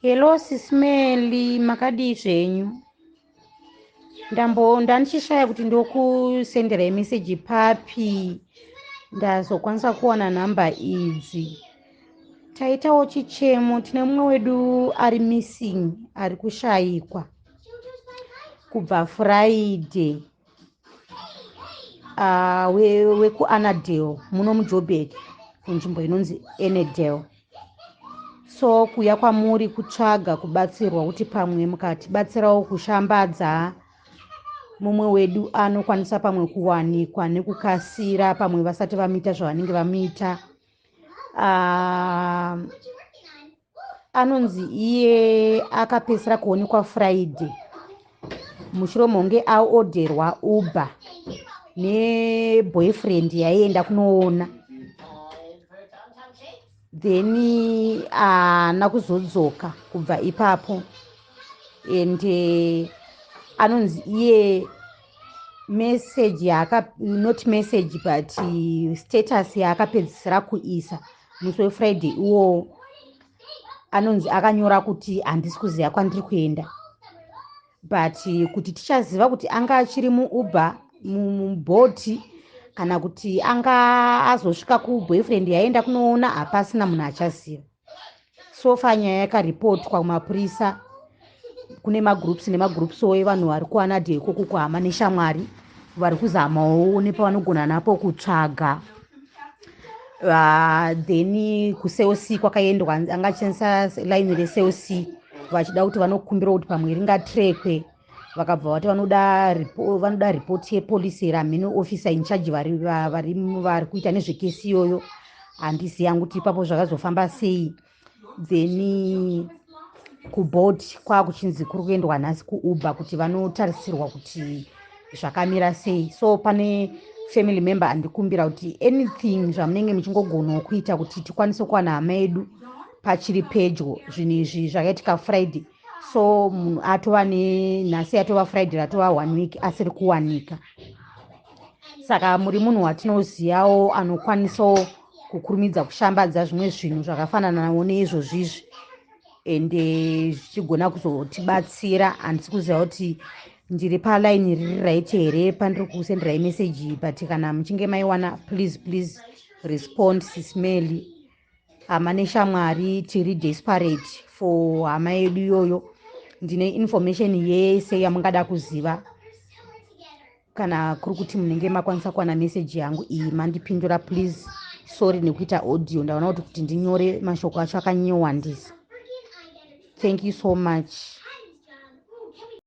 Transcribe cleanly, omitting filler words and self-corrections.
Hello sismeli, makadi zvenyu? Ndanichishaya kuti ndokusendera meseji papi ndazokwanisa kuwana nhamba idzi. Taitawo chichemo, tine mumwe wedu ari missing, ari kushayikwa kubva Friday wekuAnnadale muno muJoburg kunzvimbo inonzi Annadale. So kuya kwamuri kutsvaga kubatsirwa kuti pamwe mukatibatsirawo kushambadza mumwe wedu anokwanisa pamwe kuwanikwa nekukasira pamwe vasati vamita zvavanenge vamita. Anonzi iye akapedzisira kuonekwa Friday mushure monge aoderwa Uber neboyfriend yaienda kunoona, then haana kuzodzoka kubva ipapo. And anonzi iye message not message but status yaakapedzisira kuisa musi weFriday iwo anonzi akanyora kuti handisi kuziva kwandiri kuenda, but kuti tichaziva kuti anga achiri muuber mubhoti kana kuti anga azosvika kuboyfriend yaenda kunoona, hapasina munhu achaziva. So fanyaya yakaripotwa kumapurisa kune magroups nemagroups evanhu vari kuAnnadale ikoko kuhama neshamwari vari kuzamawo nepavanogona napo kutsvaga. Then kuCLC kwakaendwa, anga achishandisa line reCLC vachida kuti vanokumbira kuti pamwe ringatrekwe, vakabva vati vanoda ripoti yepolisi ramhene officer in charge vari kuita nezvekesi iyoyo. Handisi yangu kuti ipapo zvakazofamba sei. Then kubhoti kwakuchinzi kuri kuendwa nhasi kuUber kuti vanotarisirwa kuti zvakamira sei. So pane family member andikumbira kuti anything zvamunenge muchingogona kuita kuti tikwanise kuwana hama yedu pachiri pedyo. Zvinhu izvi zvakaitika Friday, so munhu atova nhasi atova Friday ratova 1 week asiri kuwanika. Saka muri munhu watinozivawo anokwanisawo kukurumidza kushambadza zvimwe zvinhu zvakafananawo neizvozvizvi ende zvichigona kuzotibatsira. handisi kuziva kuti ndiri palaini riri right here pandiri kusenderai meseji, but kana muchinge maiwana please respond sismeli. Hama neshamwari tiri desperate for hama yedu iyoyo. Ndine information yese yamungada kuziva. Kana kuri kuti munenge makwanisa kuwana meseji yangu iyi mandipindura please. Sorry nekuita audio, ndaona kuti ndinyore mashoko acho akanyowandisa. Thank you so much.